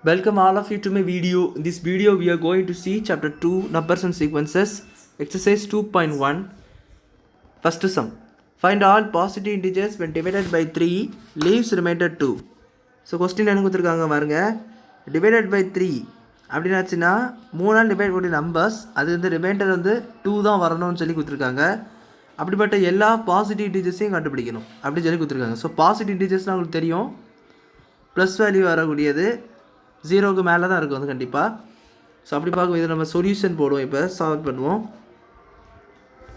Welcome all of you to my video. In this video we are going to see chapter 2 numbers and sequences exercise 2.1. First sum. Find all positive integers when divided by 3 leaves remainder 2. So question என்ன கொடுத்துருக்காங்க பாருங்க, divided by 3 அப்படின்னாச்சுன்னா 3 divide பண்ணி numbers அது வந்து reminder வந்து 2 தான் வரணும்னு சொல்லி கொடுத்துருக்காங்க. அப்படிப்பட்ட எல்லா பாசிட்டிவ் இன்டிஜர்ஸையும் கண்டுபிடிக்கணும் அப்படின்னு சொல்லி கொடுத்துருக்காங்க. ஸோ பாசிட்டிவ் இன்டிஜர்ஸ்னால் உங்களுக்கு தெரியும், ப்ளஸ் வேல்யூ வரக்கூடியது 0க்கு மேலே தான் இருக்கும் வந்து கண்டிப்பாக. ஸோ அப்படி பார்க்கும்போது இதை நம்ம சொல்யூஷன் போடுவோம். இப்போ சால்வ் பண்ணுவோம்.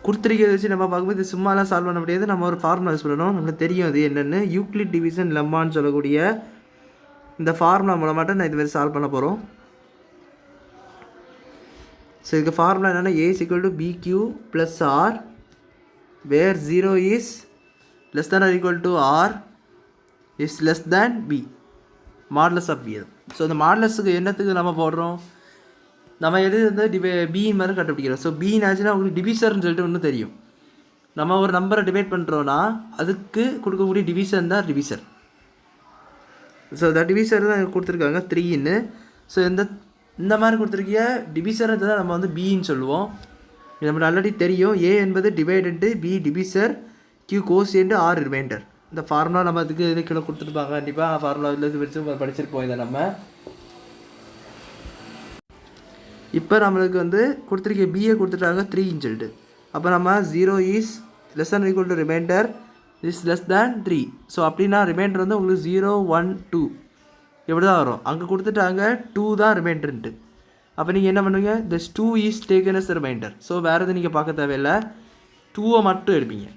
கொடுத்துருக்கிறத வச்சு நம்ம பார்க்கும்போது இது சும்மாலாம் சால்வ் பண்ண முடியாது. நம்ம ஒரு ஃபார்முலா யூஸ் பண்ணணும். நமக்கு தெரியும் அது என்னென்னு, யூக்ளிட் டிவிஷன் லெம்மான்னு சொல்லக்கூடிய இந்த ஃபார்முலா மூலமாட்ட நான் இதுமாதிரி சால்வ் பண்ண போகிறோம். ஸோ இதுக்கு ஃபார்முலா என்னென்னா a = bq + r where 0 is less than or equal to r is less than b, modulus of b. So இந்த மாடலஸுக்கு என்னத்துக்கு நம்ம போடுறோம், நம்ம எது வந்து பி மாதிரி கண்டுபிடிக்கிறோம். ஸோ பின்னாச்சுன்னா உங்களுக்கு டிவிசர்னு சொல்லிட்டு ஒன்று தெரியும். நம்ம ஒரு நம்பரை டிவைட் பண்ணுறோன்னா அதுக்கு கொடுக்கக்கூடிய டிவிஷன் தான் டிவிசர். ஸோ இந்த டிவிசர் தான் கொடுத்துருக்காங்க 3ன்னு. ஸோ இந்த மாதிரி கொடுத்துருக்கிய டிவிசரை தான் நம்ம வந்து பின்னு சொல்லுவோம். இது நம்மளுக்கு ஆல்ரெடி தெரியும். ஏ என்பது டிவைடட்டு, B divisor, Q quotient, R remainder. இந்த ஃபார்முலா நம்ம அதுக்கு இது கீழே கொடுத்துருப்பாங்க. கண்டிப்பாக ஃபார்முலா இது வச்சு படிச்சிருப்போம் இதை நம்ம. இப்போ நம்மளுக்கு வந்து கொடுத்துருக்க பிஏ கொடுத்துட்டாங்க 3ன்னு சொல்லிட்டு. அப்போ நம்ம 0 is less than or equal to remainder is less than 3. So அப்படின்னா ரிமைண்டர் வந்து உங்களுக்கு 0, 1, 2 எப்படி தான் வரும். அங்கே கொடுத்துட்டாங்க 2 தான் ரிமைண்டர்ன்ட்டு. அப்போ நீங்கள் என்ன பண்ணுவீங்க, this 2 is taken as a remainder. So வேறு எதுவும் நீங்கள் பார்க்க தேவையில்லை, 2 மட்டும் எடுப்பீங்க.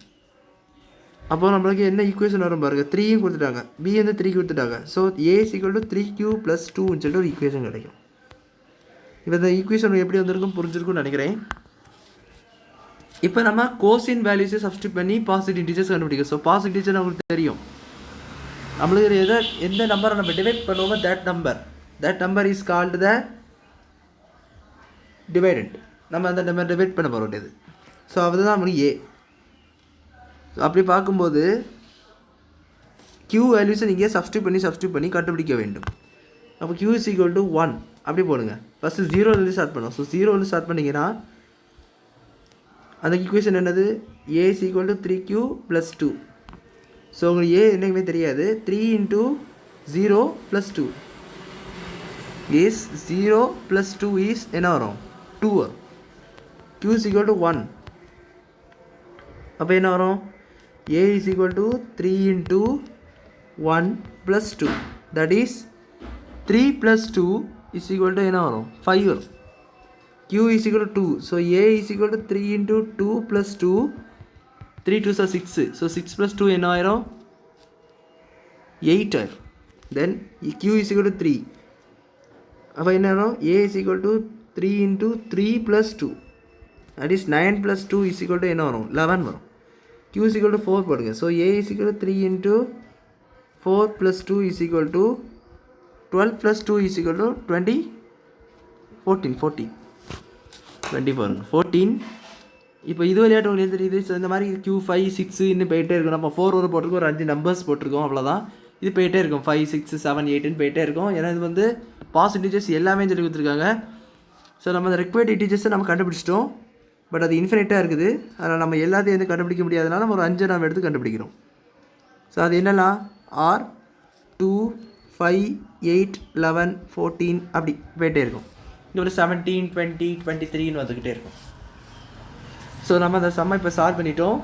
அப்போ நம்மளுக்கு என்ன ஈக்குவேஷன் வரும் பாருங்கள், 3யும் கொடுத்துட்டாங்க, பி வந்து 3 கொடுத்துட்டாங்க. ஸோ a = 3q + 2ன்னு சொல்லிட்டு ஒரு ஈக்குவேஷன் கிடைக்கும். இப்போ இந்த ஈக்குவேஷன் எப்படி வந்திருக்கும் புரிஞ்சிருக்கும்னு நினைக்கிறேன். இப்போ நம்ம கோசின் வேல்யூஸை சப்ஸ்டியூட் பண்ணி பாசிட்டிவ் இன்டிஜர்ஸ் கண்டுபிடிக்கும். ஸோ பாசிட்டிவ் இன்டிஜர் நம்மளுக்கு தெரியும், நம்மளுக்கு எந்த நம்பரை நம்ம டிவைட் பண்ணுவோமோ that number is called the dividend. நம்ம அந்த நம்பர் டிவைட் பண்ண போகிறோம் இது. ஸோ அதுதான் நம்மளுக்கு ஏ. ஸோ அப்படி பார்க்கும்போது q வேல்யூஸை நீங்கள் சப்ஸ்டியூட் பண்ணி கண்டுபிடிக்க வேண்டும். அப்போ q = 1 அப்படி போடுங்க. ஃபஸ்ட்டு 0லேருந்து ஸ்டார்ட் பண்ணுவோம். ஸோ 0லேருந்து ஸ்டார்ட் பண்ணிங்கன்னா அந்த ஈக்குவேஷன் என்னது, a = 3q + 2. ஸோ உங்களுக்கு ஏ என்றைக்குமே தெரியாது. 3 × 0 + 2 இஸ் 0 + 2 இஸ் என்ன வரும், 2 வரும். q = 1. அப்போ என்ன வரும், a = 3 × 1 + 2, that is 3 + 2 is equal to என்ன வரும், 5 வரும். q = 2. So a = 3 × 2 + 2, 3 2s are 6. So 6 + 2 என்ன ஆயிரும், 8 ஆயிரும். தென் q = 3. அப்போ என்ன வரும், a = 3 × 3 + 2, that is 9 + 2 is equal to என்ன வரும், 11 வரும். q = 4 போடுங்க. So a = 3 × 4 + 2 is equal to 12 + 2 is equal to 20, 14 இப்போ இது விளையாட்டு உங்களுக்கு தெரியுது. ஸோ இந்த மாதிரி q 5 6 இன்னும் போயிட்டே இருக்கும். நம்ம 4 ஒரு போட்டிருக்கோம், ஒரு 5 நம்பர்ஸ் போட்டிருக்கோம், அவ்வளோதான். இது போயிட்டே இருக்கும், 5 6 7 8ன்னு போயிட்டே இருக்கும். ஏன்னா இது வந்து பாசிட்டிவ் இன்டிஜர்ஸ் எல்லாமே சொல்லி கொடுத்துருக்காங்க. ஸோ நம்ம அந்த ரெக்வயர்ட் இன்டிஜர்ஸை நம்ம கண்டுபிடிச்சிட்டோம். பட் அது இன்ஃபினிட்டாக இருக்குது. அதனால் நம்ம எல்லாத்தையும் வந்து கண்டுபிடிக்க முடியாதனால நம்ம ஒரு 5 நம்ம எடுத்து கண்டுபிடிக்கிறோம். ஸோ அது என்னெல்லாம், r 2 5 8 11 14 அப்படி போயிட்டே இருக்கும். இங்கே ஒரு 17 20 23ன்னு வந்துக்கிட்டே இருக்கும். ஸோ நம்ம அந்த சம்மை இப்போ சால்வ் பண்ணிட்டோம்.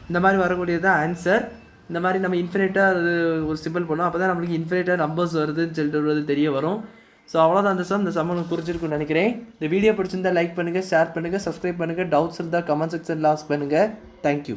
இந்த மாதிரி வரக்கூடியது தான் ஆன்சர். இந்த மாதிரி நம்ம இன்ஃபினிட்டாக அது ஒரு சிம்பிள் பண்ணோம். அப்போ தான் நம்மளுக்கு இன்ஃபினிட்டாக நம்பர்ஸ் வருதுன்னு சொல்லிட்டு தெரிய வரும். ஸோ அவ்வளோதான் இந்த சம் உங்களுக்கு புரிஞ்சிருக்குன்னு நினைக்கிறேன். இந்த வீடியோ பிடிச்சிருந்தால் லைக் பண்ணுங்கள், ஷேர் பண்ணுங்கள், சப்ஸ்கிரைப் பண்ணுங்கள். டவுட்ஸ் இருந்தால் கமெண்ட் செக்ஷனில் ஆஸ்க் பண்ணுங்கள். தேங்க்யூ.